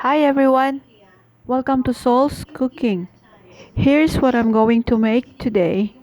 Hi everyone, welcome to Soul's Cooking. Here's what I'm going to make today.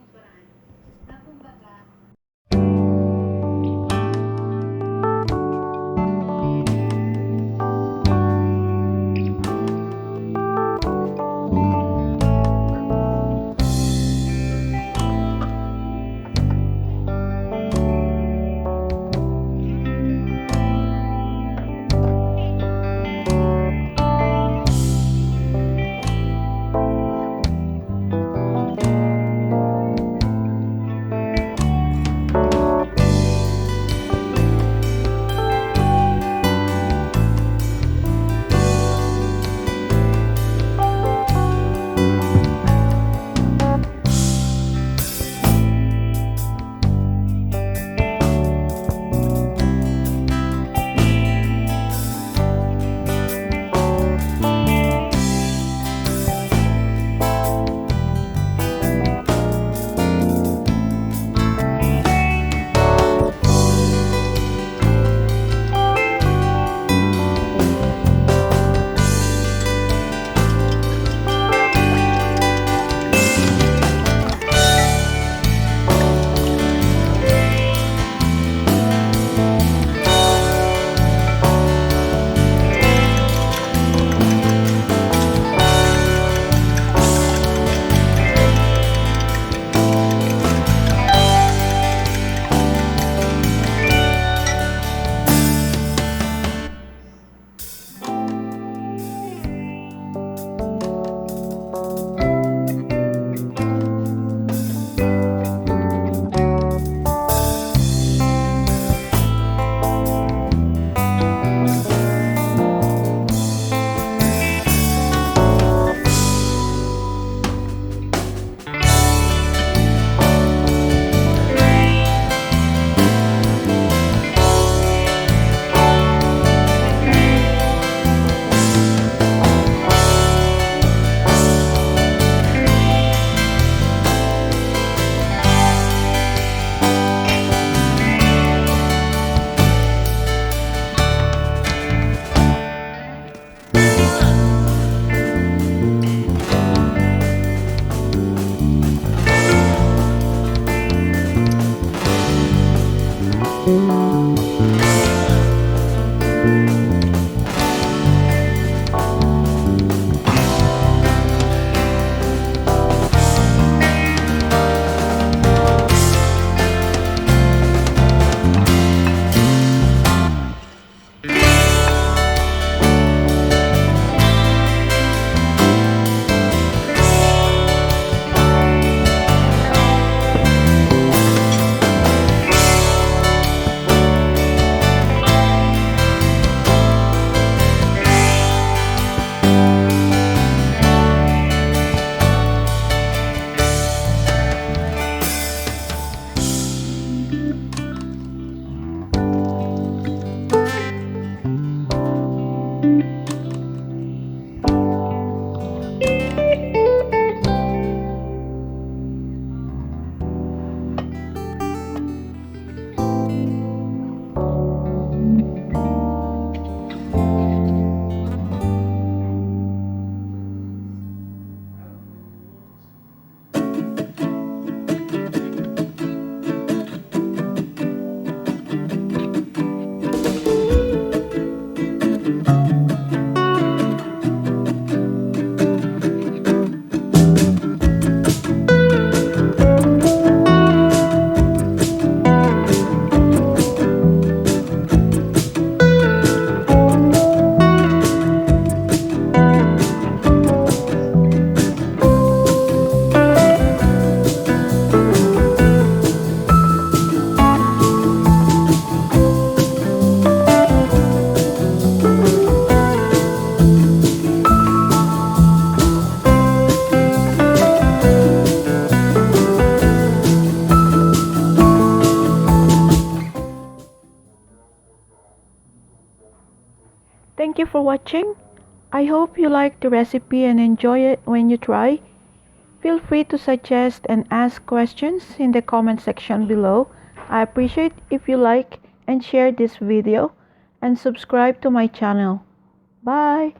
Thank you for watching. I hope you like the recipe and enjoy it when you try. Feel free to suggest and ask questions in the comment section below. I appreciate if you like and share this video and subscribe to my channel. Bye!